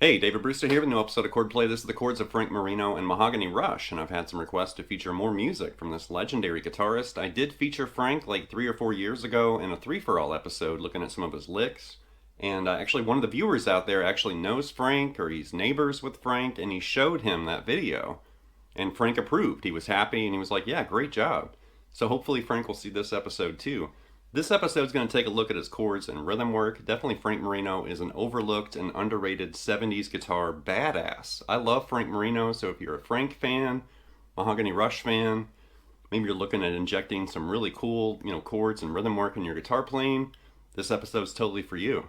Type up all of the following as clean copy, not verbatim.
Hey, David Brewster here with a new episode of Chordplay. This is the chords of Frank Marino and Mahogany Rush, and I've had some requests to feature more music from this legendary guitarist. I did feature Frank like 3 or 4 years ago in a 3-for-all episode looking at some of his licks. And actually one of the viewers out there actually knows Frank, or he's neighbors with Frank, and he showed him that video. And Frank approved. He was happy, and he was like, yeah, great job. So hopefully Frank will see this episode too. This episode is going to take a look at his chords and rhythm work. Definitely Frank Marino is an overlooked and underrated 70s guitar badass. I love Frank Marino, so if you're a Frank fan, Mahogany Rush fan, maybe you're looking at injecting some really cool, chords and rhythm work in your guitar playing, this episode is totally for you.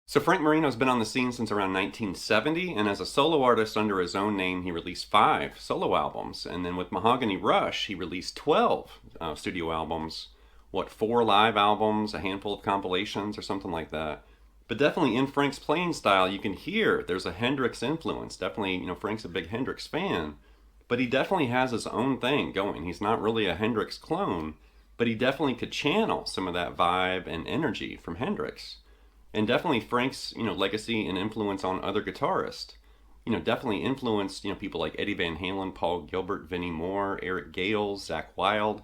So Frank Marino's been on the scene since around 1970, and as a solo artist under his own name, he released 5 solo albums. And then with Mahogany Rush, he released 12 studio albums, 4 live albums, a handful of compilations, or something like that. But definitely in Frank's playing style, you can hear there's a Hendrix influence. Definitely, Frank's a big Hendrix fan, but he definitely has his own thing going. He's not really a Hendrix clone, but he definitely could channel some of that vibe and energy from Hendrix. And definitely Frank's, legacy and influence on other guitarists, definitely influenced, people like Eddie Van Halen, Paul Gilbert, Vinnie Moore, Eric Gales, Zakk Wylde,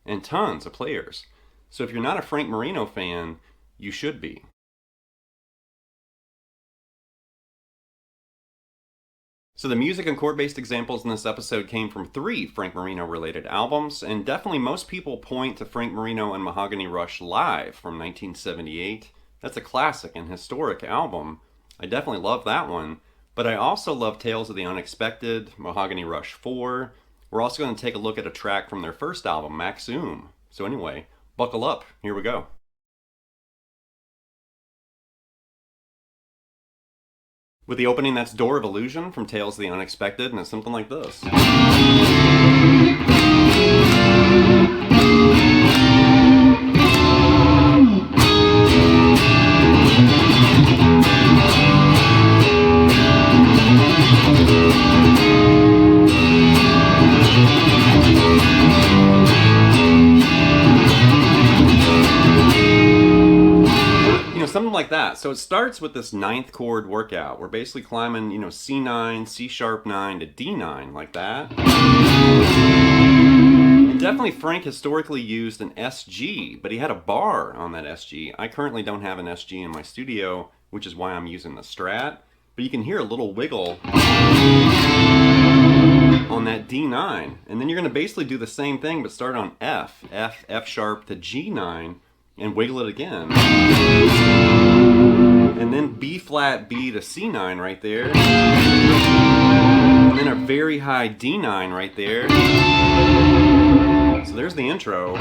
and tons of players. So if you're not a Frank Marino fan, you should be. So the music and chord-based examples in this episode came from 3 Frank Marino related albums, and definitely most people point to Frank Marino and Mahogany Rush Live from 1978. That's a classic and historic album. I definitely love that one. But I also love Tales of the Unexpected, Mahogany Rush IV. We're also going to take a look at a track from their first album, Maxoom. So anyway, buckle up. Here we go. With the opening, that's Dorr Of Illusion from Tales of the Unexpected, and it's something like this. Something like that. So it starts with this 9th chord workout. We're basically climbing, C9, C sharp 9 to D9, like that. And definitely Frank historically used an SG, but he had a bar on that SG. I currently don't have an SG in my studio, which is why I'm using the Strat. But you can hear a little wiggle on that D9. And then you're going to basically do the same thing, but start on F, F sharp to G9, and wiggle it again. And then B flat B to C9 right there. And then a very high D9 right there. So there's the intro.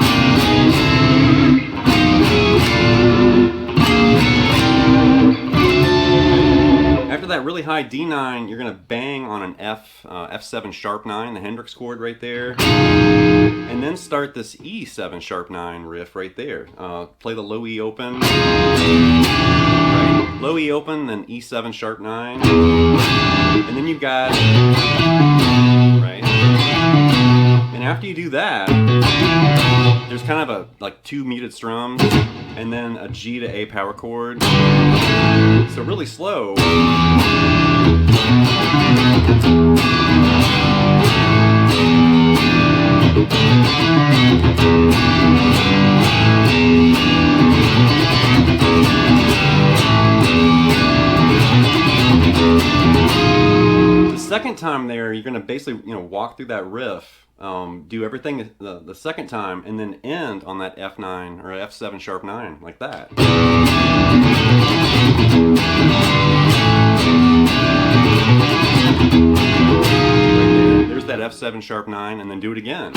After that really high D9, you're going to bang on an F7 sharp 9, the Hendrix chord right there. And then start this E7 sharp 9 riff right there. Play the low E open. Right? Low E open, then E7 sharp 9. And then you've got, right? And after you do that, there's kind of like 2 muted strums, and then a G to A power chord. So really slow. The second time there, you're going to basically, walk through that riff, do everything the second time, and then end on that F9 or F7 sharp 9, like that. Right there's that F7 sharp 9, and then do it again.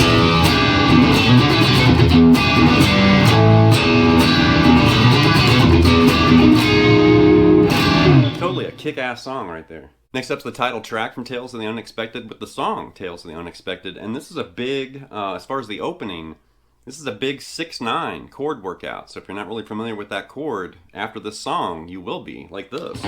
Totally a kick-ass song right there. Next up's the title track from Tales of the Unexpected with the song Tales of the Unexpected. And this is a big, as far as the opening, this is a big 6-9 chord workout. So if you're not really familiar with that chord, after this song, you will be, like this.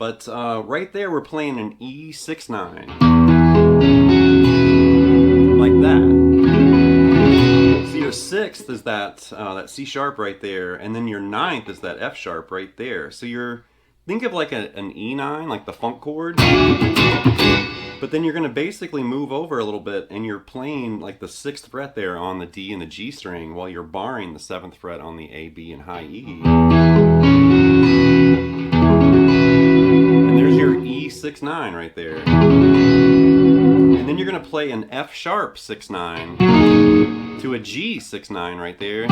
But right there we're playing an E6/9. Like that. So your 6th is that C sharp right there, and then your 9th is that F sharp right there. So think of like an E9, like the funk chord. But then you're going to basically move over a little bit and you're playing like the 6th fret there on the D and the G string while you're barring the 7th fret on the A, B, and high E. And there's your E6/9 right there. And then you're going to play an F sharp 6/9 to a G 6/9 right there.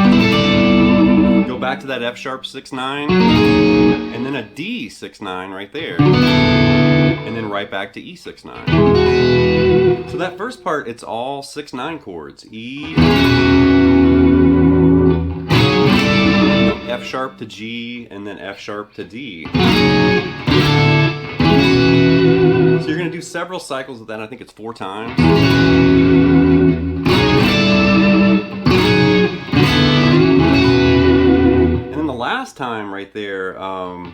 Go back to that F sharp 6/9 and then a D 6/9 right there. And then right back to E6/9. So that first part, it's all 6/9 chords. E, F sharp to G, and then F sharp to D. So you're going to do several cycles of that. I think it's 4 times. And then the last time right there, like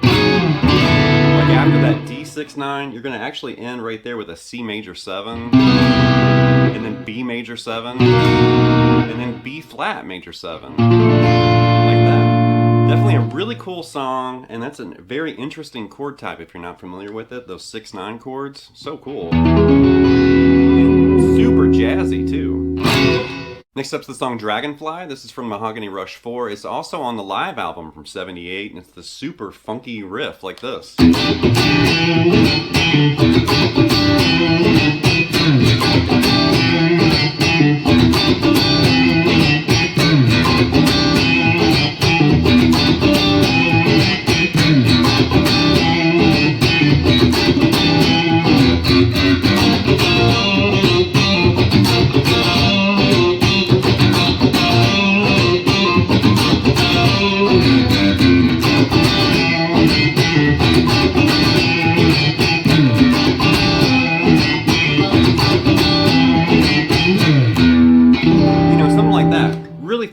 after that D6/9, you're going to actually end right there with a C major 7, and then B major 7, and then B flat major 7, like that. Definitely a really cool song, and that's a very interesting chord type if you're not familiar with it. Those 6/9 chords, so cool. And super jazzy too. Next up's the song Dragonfly. This is from Mahogany Rush IV. It's also on the live album from '78, and it's the super funky riff like this.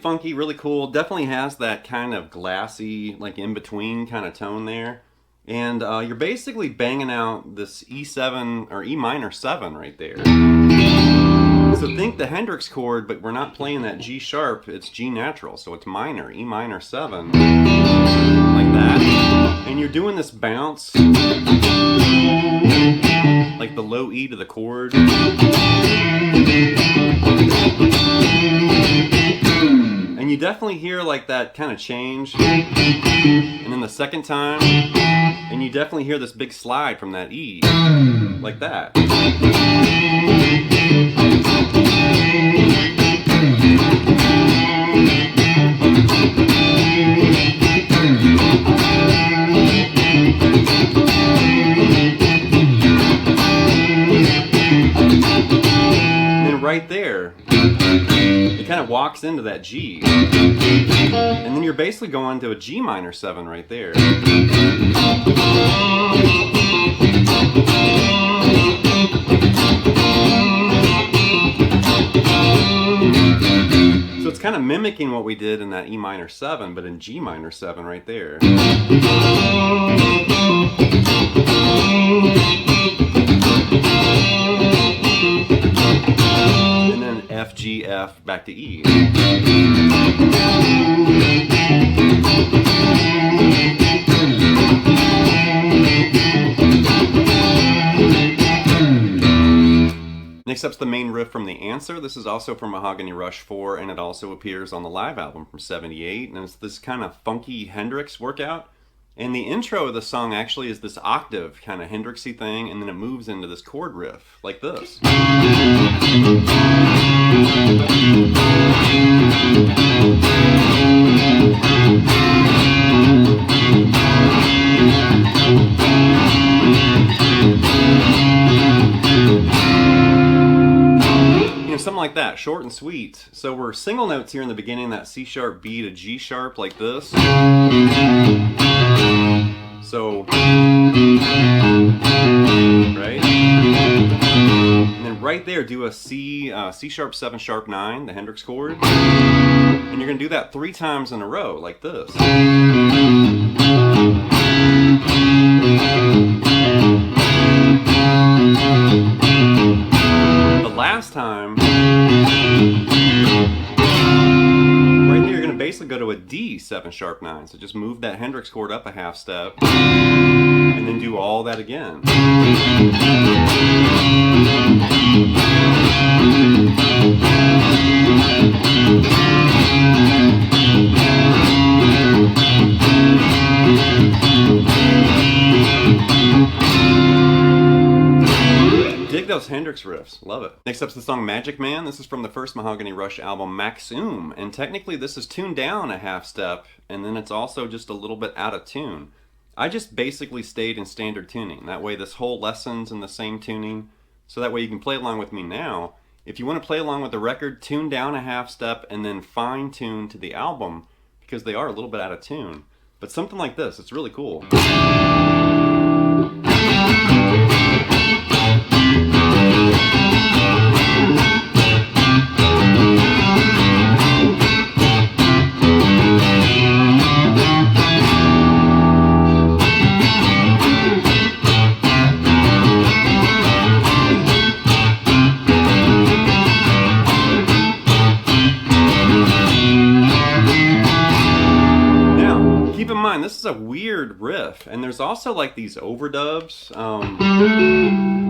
Funky, really cool. Definitely has that kind of glassy, like in between kind of tone there. And you're basically banging out this E7 or E minor 7 right there. So think the Hendrix chord, but we're not playing that G sharp, it's G natural, so it's minor, E minor 7, like that. And you're doing this bounce, like the low E to the chord. And you definitely hear like that kind of change. And then the second time, and you definitely hear this big slide from that E, like that. And then right there, it kind of walks into that G. And then you're basically going to a G minor 7 right there. So it's kind of mimicking what we did in that E minor 7, but in G minor 7 right there. And then F, G, F, back to E. Next up's the main riff from The Answer. This is also from Mahogany Rush IV, and it also appears on the live album from '78. And it's this kind of funky Hendrix workout. And the intro of the song actually is this octave kind of Hendrixy thing, and then it moves into this chord riff, like this. Something like that, short and sweet. So we're single notes here in the beginning, that C sharp, B to G sharp, like this. So, right? And then right there, do a C sharp 7 sharp 9, the Hendrix chord. And you're gonna do that 3 times in a row, like this. to a D 7 sharp 9. So just move that Hendrix chord up a half step and then do all that again. Dig those Hendrix riffs, love it. Next up's the song Magic Man. This is from the first Mahogany Rush album, Maxoom, and technically this is tuned down a half step, and then it's also just a little bit out of tune. I just basically stayed in standard tuning. That way this whole lesson's in the same tuning, so that way you can play along with me now. If you want to play along with the record, tune down a half step and then fine tune to the album, because they are a little bit out of tune. But something like this, it's really cool. This is a weird riff, and there's also like these overdubs,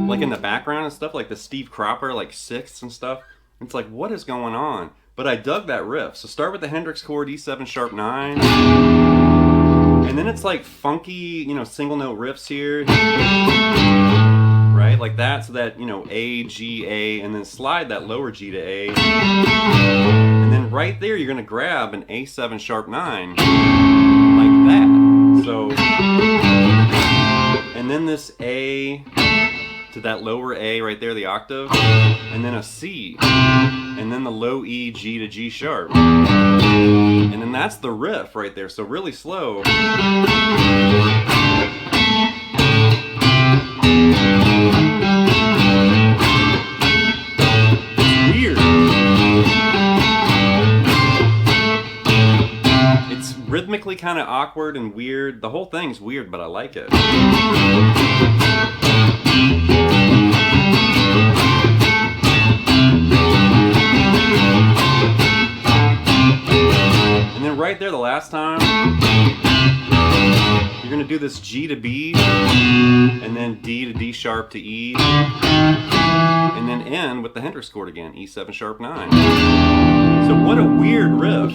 like in the background and stuff, like the Steve Cropper, like sixths and stuff. It's like, what is going on? But I dug that riff. So start with the Hendrix chord, E7 sharp 9, and then it's like funky, you know, single note riffs here, right? Like that, so that, you know, A, G, A, and then slide that lower G to A, and then right there you're gonna grab an A7 sharp 9. Like that. So, and then this A to that lower A right there, the octave, and then a C, and then the low E, G to G sharp. And then that's the riff right there, so really slow. Rhythmically kind of awkward and weird. The whole thing's weird, but I like it. And then right there, the last time, you're going to do this G to B, and then D to D sharp to E, and then end with the Hendrix chord again, E7 sharp 9. So what a weird riff.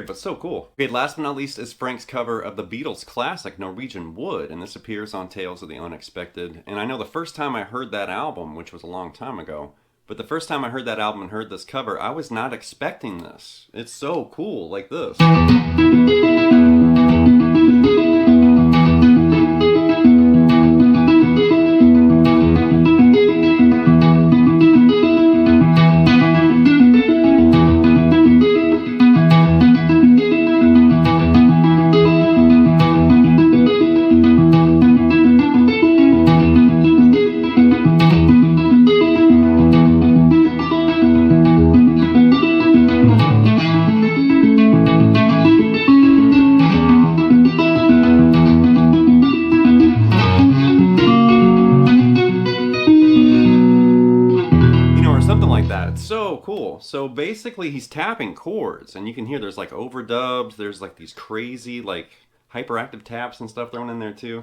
But so cool. Okay, last but not least is Frank's cover of the Beatles classic Norwegian Wood, and this appears on Tales of the Unexpected. And I know the first time I heard that album, which was a long time ago, but the first time I heard that album and heard this cover, I was not expecting this. It's so cool, like this. So cool. So basically he's tapping chords, and you can hear there's like overdubs, there's like these crazy like hyperactive taps and stuff thrown in there too.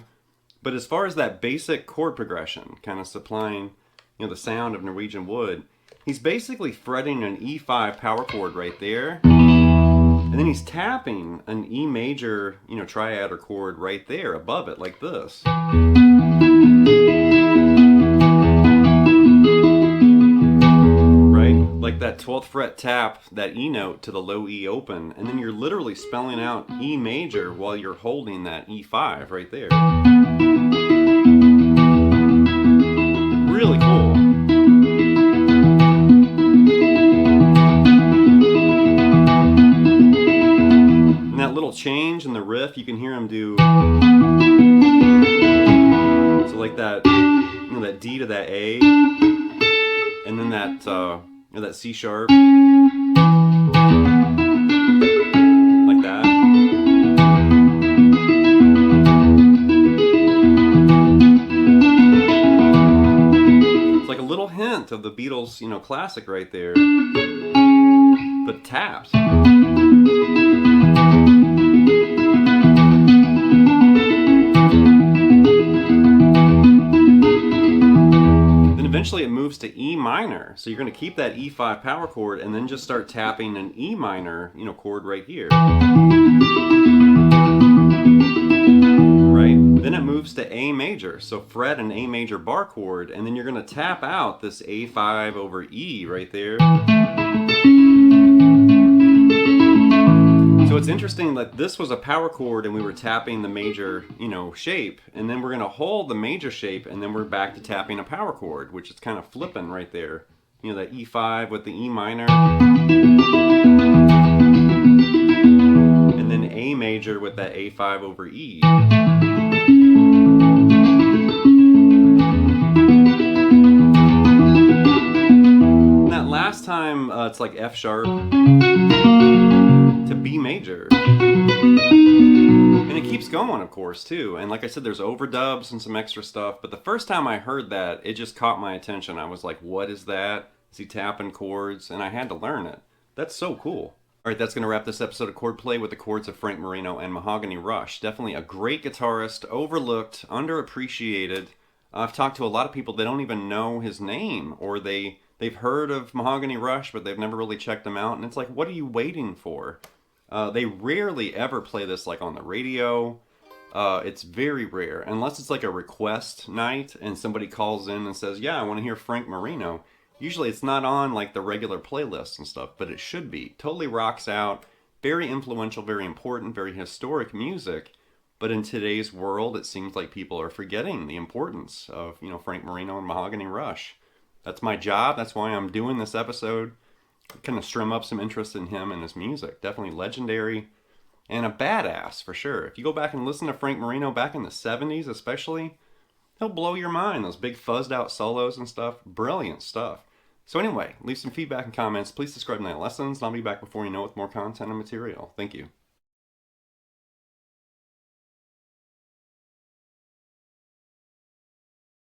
But as far as that basic chord progression, kind of supplying, you know, the sound of Norwegian Wood, he's basically fretting an E5 power chord right there, and then he's tapping an E major, you know, triad or chord right there above it like this. Like that 12th fret tap, that E note to the low E open, and then you're literally spelling out E major while you're holding that E5 right there. Really cool. And that little change in the riff, you can hear him do. So like that, you know, that D to that A, and then that that C sharp, like that. little hint of the Beatles, classic right there, but tapped. Eventually it moves to E minor. So you're going to keep that E5 power chord and then just start tapping an E minor, chord right here. Right? Then it moves to A major. So fret an A major bar chord, and then you're going to tap out this A5 over E right there. So it's interesting that this was a power chord and we were tapping the major, shape, and then we're going to hold the major shape and then we're back to tapping a power chord, which is kind of flipping right there. That E5 with the E minor, and then A major with that A5 over E. And that last time, it's like F sharp to B major. And it keeps going, of course, too. And like I said, there's overdubs and some extra stuff. But the first time I heard that, it just caught my attention. I was like, what is that? Is he tapping chords? And I had to learn it. That's so cool. All right, that's going to wrap this episode of Chordplay with the chords of Frank Marino and Mahogany Rush. Definitely a great guitarist, overlooked, underappreciated. I've talked to a lot of people that don't even know his name, or they've heard of Mahogany Rush, but they've never really checked him out. And it's like, what are you waiting for? They rarely ever play this like on the radio. It's very rare, unless it's like a request night and somebody calls in and says, yeah, I want to hear Frank Marino. Usually it's not on like the regular playlists and stuff, but it should be. Totally rocks out. Very influential, very important, very historic music. But in today's world, it seems like people are forgetting the importance of, Frank Marino and Mahogany Rush. That's my job. That's why I'm doing this episode. Kind of strum up some interest in him and his music. Definitely legendary and a badass for sure. If you go back and listen to Frank Marino back in the 70s especially, he'll blow your mind. Those big fuzzed out solos and stuff. Brilliant stuff. So anyway, leave some feedback and comments. Please subscribe to Night Lessons, and I'll be back before you know it with more content and material. Thank you.